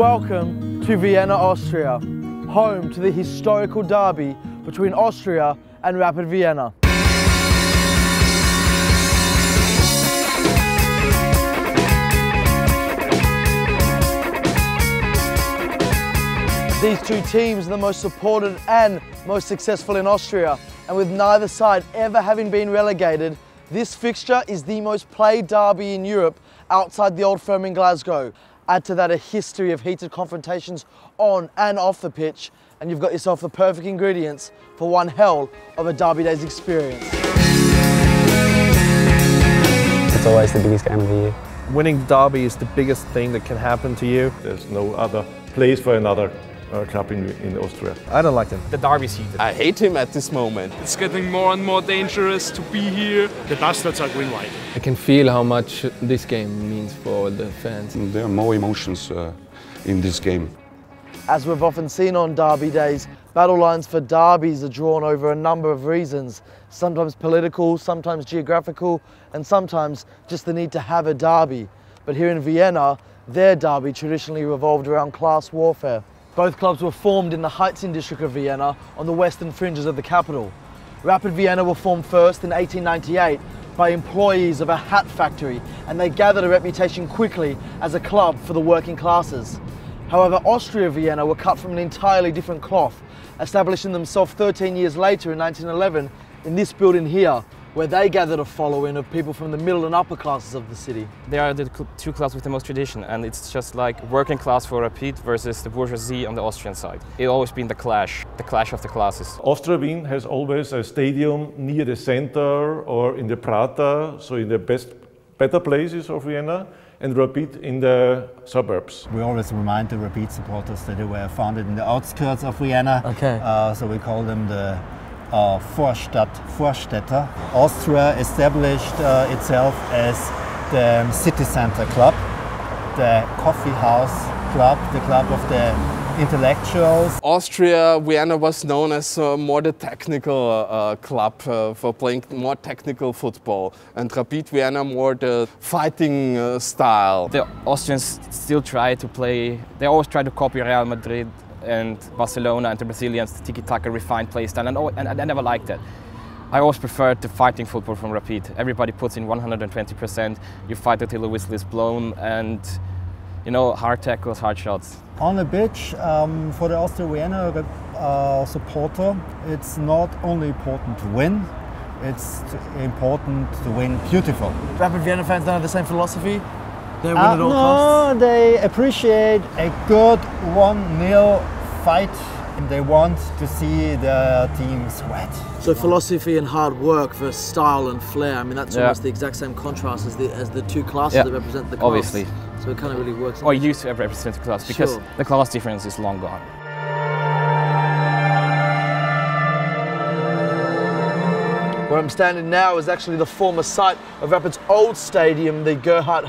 Welcome to Vienna, Austria, home to the historical derby between Austria and Rapid Vienna. These two teams are the most supported and most successful in Austria, and with neither side ever having been relegated, this fixture is the most played derby in Europe outside the old firm in Glasgow. Add to that a history of heated confrontations on and off the pitch, and you've got yourself the perfect ingredients for one hell of a DerbyDays experience. It's always the biggest game of the year. Winning the derby is the biggest thing that can happen to you. There's no other place for another club in Austria. I don't like them. The derby's heated. I hate him at this moment. It's getting more and more dangerous to be here. The bastards are green white. I can feel how much this game means for the fans. There are more emotions in this game. As we've often seen on derby days, battle lines for derbies are drawn over a number of reasons. Sometimes political, sometimes geographical, and sometimes just the need to have a derby. But here in Vienna, their derby traditionally revolved around class warfare. Both clubs were formed in the Heightzen district of Vienna on the western fringes of the capital. Rapid Vienna were formed first in 1898 by employees of a hat factory, and they gathered a reputation quickly as a club for the working classes. However, Austria Vienna were cut from an entirely different cloth, establishing themselves 13 years later in 1911 in this building here, where they gathered a following of people from the middle and upper classes of the city. They are the two clubs with the most tradition, and it's just like working class for Rapid versus the bourgeoisie on the Austrian side. It's always been the clash of the classes. Austria Wien has always a stadium near the center or in the Prater, so in the better places of Vienna, and Rapid in the suburbs. We always remind the Rapid supporters that they were founded in the outskirts of Vienna. Okay. So we call them the Vorstädter. Austria established itself as the city center club, the coffee house club, the club of the intellectuals. Austria Vienna was known as more the technical club for playing more technical football, and Rapid Vienna more the fighting style. The Austrians still try to play, they always try to copy Real Madrid and Barcelona and the Brazilians, the tiki-taka refined play style, and I never liked that. I always preferred the fighting football from Rapid. Everybody puts in 120%, you fight until the whistle is blown, and you know, hard tackles, hard shots. On the pitch, for the Austria Vienna supporter, it's not only important to win, it's important to win beautiful. Rapid Vienna fans don't have the same philosophy? They win at all costs? No, they appreciate a good 1-0 fight, and they want to see their team sweat. So philosophy and hard work versus style and flair, I mean that's almost the exact same contrast as the two classes that represent the class. Obviously. So it kind of really works. Or used to represent the class, because the class difference is long gone. Where I'm standing now is actually the former site of Rapid's old stadium, the Gerhard,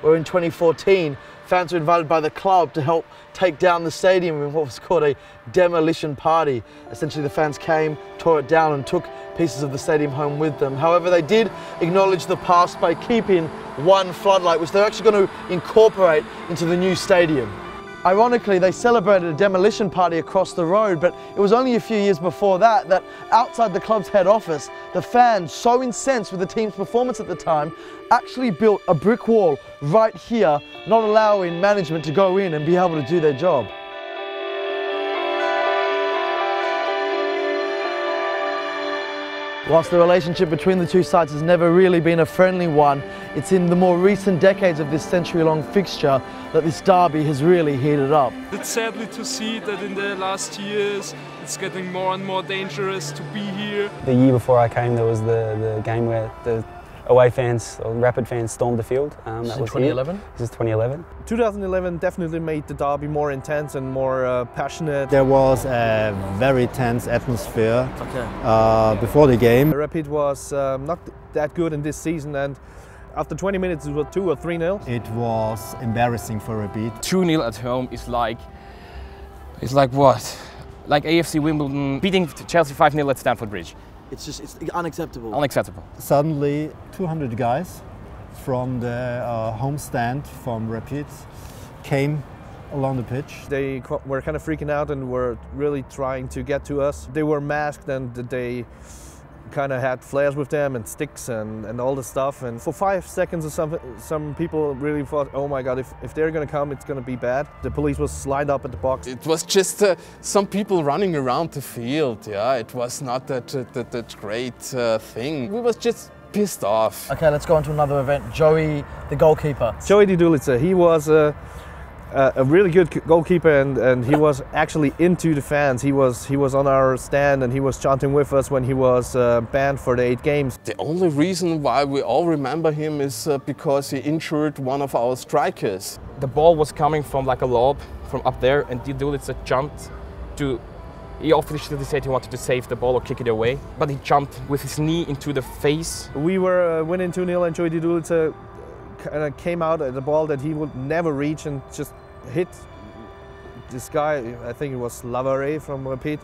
where in 2014 fans were invited by the club to help take down the stadium in what was called a demolition party. Essentially the fans came, tore it down and took pieces of the stadium home with them. However, they did acknowledge the past by keeping one floodlight, which they're actually going to incorporate into the new stadium. Ironically, they celebrated a demolition party across the road, but it was only a few years before that outside the club's head office, the fans, so incensed with the team's performance at the time, actually built a brick wall right here, not allowing management to go in and be able to do their job. Whilst the relationship between the two sides has never really been a friendly one, it's in the more recent decades of this century-long fixture that this derby has really heated up. It's sadly to see that in the last years it's getting more and more dangerous to be here. The year before I came, there was the game where the away fans, or Rapid fans, stormed the field. That was 2011? This is 2011. 2011 definitely made the derby more intense and more passionate. There was a very tense atmosphere before the game. Rapid was not that good in this season, and after 20 minutes it was 2 or 3-0. It was embarrassing for Rapid. 2-0 at home is like what? Like AFC Wimbledon beating Chelsea 5-0 at Stamford Bridge. It's unacceptable. Unacceptable. Suddenly 200 guys from the home stand from Rapid came along the pitch. They were kind of freaking out and were really trying to get to us. They were masked and they kind of had flares with them and sticks and all the stuff. And for 5 seconds or something, some people really thought, oh my God, if they're going to come, it's going to be bad. The police was lined up at the box. It was just some people running around the field. Yeah, it was not that great thing. We was just pissed off. Okay, let's go on to another event. Joey, the goalkeeper. Joey Didulica, he was a really good goalkeeper and he was actually into the fans. He was on our stand and he was chanting with us when he was banned for the 8 games. The only reason why we all remember him is because he injured one of our strikers. The ball was coming from like a lob from up there, and Didulica jumped to. He officially said he wanted to save the ball or kick it away, but he jumped with his knee into the face. We were winning 2-0 and Joey Didulica kind of came out at the ball that he would never reach and just hit this guy, I think it was Lavare from Rapid,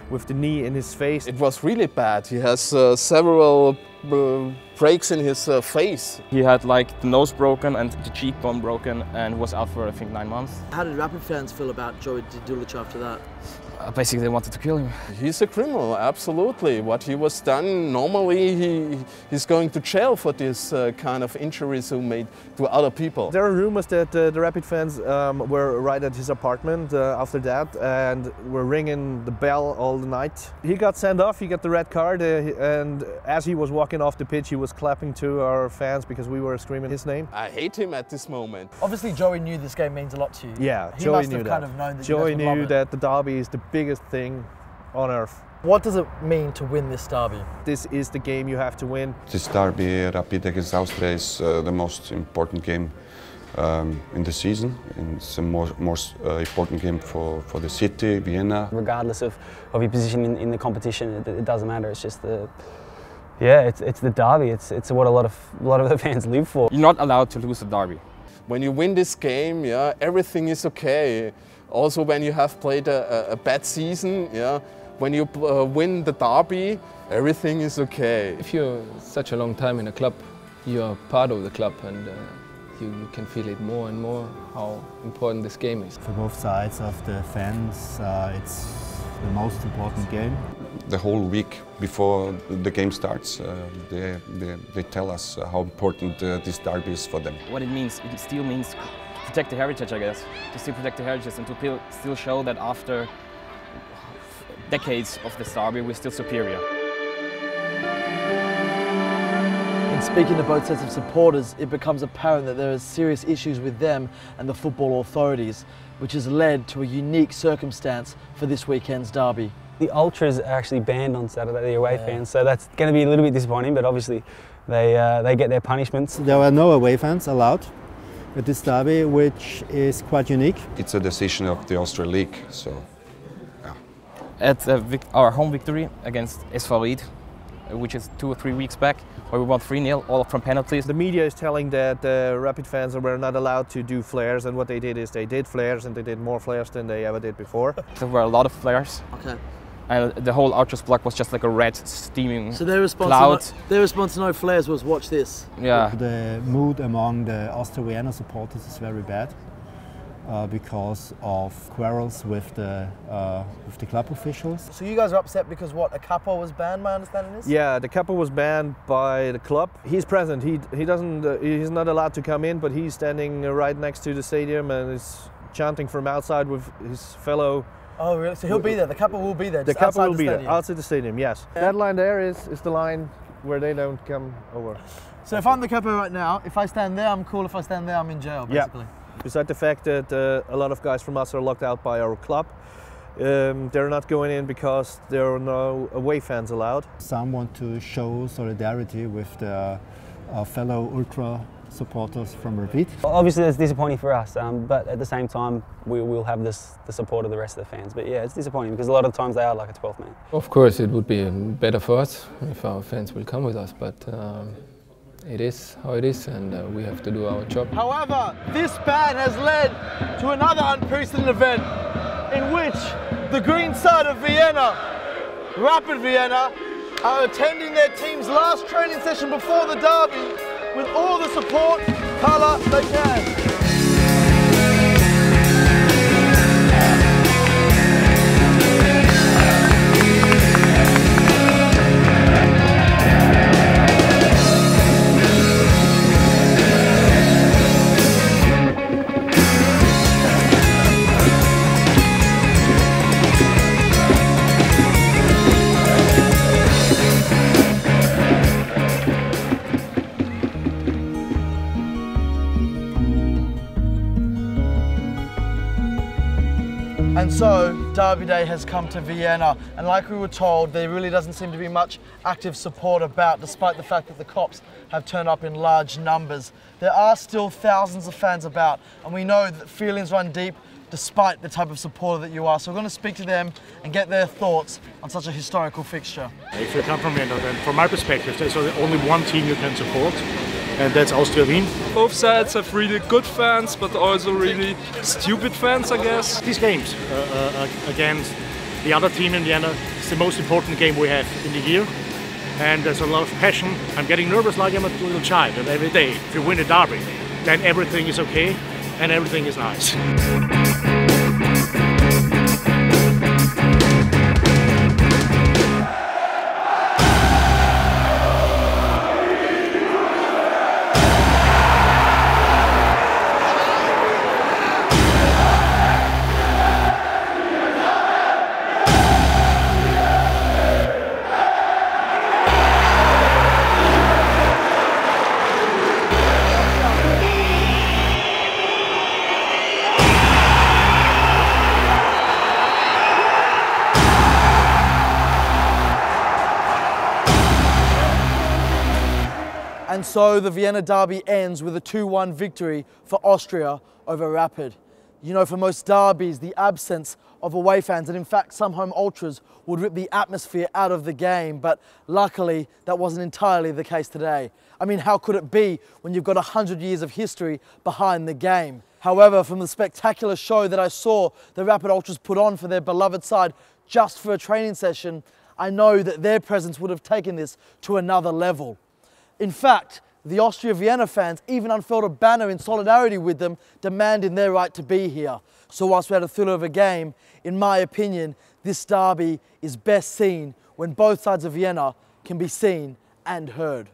with the knee in his face. It was really bad. He has several breaks in his face. He had like the nose broken and the cheekbone broken and was out for I think 9 months. How did Rapid fans feel about Joey Didulica after that? Basically, they wanted to kill him. He's a criminal, absolutely. What he was done, normally he's going to jail for this kind of injuries he made to other people. There are rumors that the Rapid fans were right at his apartment after that and were ringing the bell all the night. He got sent off, he got the red card, and as he was walking off the pitch, he was clapping to our fans because we were screaming his name. I hate him at this moment. Obviously, Joey knew this game means a lot to you. Yeah, he Joey must knew have that. kind of known that Joey you guys would love knew it. that the derby is the biggest thing on earth. What does it mean to win this derby? This is the game you have to win. This derby, Rapid against Austria, is the most important game in the season. And it's a more important game for the city, Vienna. Regardless of your position in the competition, it doesn't matter. It's just it's the derby. It's what a lot of the fans live for. You're not allowed to lose the derby. When you win this game, yeah, everything is okay. Also, when you have played a bad season, yeah, when you win the derby, everything is okay. If you're such a long time in a club, you're part of the club, and you can feel it more and more how important this game is. For both sides of the fans, it's the most important game. The whole week before the game starts, they tell us how important this derby is for them. What it means, it still means to protect the heritage, I guess. To still protect the heritage and to still show that after decades of this derby, we're still superior. In speaking to both sets of supporters, it becomes apparent that there are serious issues with them and the football authorities, which has led to a unique circumstance for this weekend's derby. The ultras are actually banned on Saturday, the away fans, so that's going to be a little bit disappointing, but obviously they get their punishments. There are no away fans allowed at this derby, which is quite unique. It's a decision of the Austria League, so yeah. At our home victory against SV Ried, which is 2 or 3 weeks back, where we won 3-0, all from penalties. The media is telling that Rapid fans were not allowed to do flares, and what they did is they did flares, and they did more flares than they ever did before. There were a lot of flares. Okay. And the whole ultras block was just like a red steaming So their response cloud. their response to no flares was watch this. Yeah. The mood among the Austria Vienna supporters is very bad because of quarrels with the club officials. So you guys are upset because what, a capo was banned, my understanding is? Yeah, the capo was banned by the club. He's present. He doesn't. He's not allowed to come in, but he's standing right next to the stadium and is chanting from outside with his fellow. Oh, really? So he'll be there. The capo will be there. The Just capo will outside be the there, stadium. outside the stadium. Yes. Yeah. That line there is the line where they don't come over. So if I'm the capo right now, if I stand there, I'm cool. If I stand there, I'm in jail, basically. Yeah. Besides the fact that a lot of guys from us are locked out by our club, they're not going in because there are no away fans allowed. Some want to show solidarity with their fellow ultra supporters from Rapid. Obviously it's disappointing for us, but at the same time we will have the support of the rest of the fans. But yeah, it's disappointing because a lot of times they are like a 12th man. Of course it would be better for us if our fans will come with us, but it is how it is, and we have to do our job. However, this ban has led to another unprecedented event in which the green side of Vienna, Rapid Vienna, are attending their team's last training session before the derby with all the support, colour they can. And so, Derby Day has come to Vienna, and like we were told, there really doesn't seem to be much active support about, despite the fact that the cops have turned up in large numbers. There are still thousands of fans about, and we know that feelings run deep despite the type of supporter that you are. So we're going to speak to them and get their thoughts on such a historical fixture. If you come from Vienna, then from my perspective, there's only one team you can support, and that's Austria Vienna. Both sides have really good fans, but also really stupid fans, I guess. These games against the other team in Vienna is the most important game we have in the year, and there's a lot of passion. I'm getting nervous like I'm a little child, and every day, if you win a derby, then everything is okay and everything is nice. And so the Vienna derby ends with a 2-1 victory for Austria over Rapid. You know, for most derbies, the absence of away fans, and in fact some home ultras, would rip the atmosphere out of the game, but luckily that wasn't entirely the case today. I mean, how could it be when you've got 100 years of history behind the game? However, from the spectacular show that I saw the Rapid ultras put on for their beloved side just for a training session, I know that their presence would have taken this to another level. In fact, the Austria Vienna fans even unfurled a banner in solidarity with them, demanding their right to be here. So whilst we had a thriller of a game, in my opinion, this derby is best seen when both sides of Vienna can be seen and heard.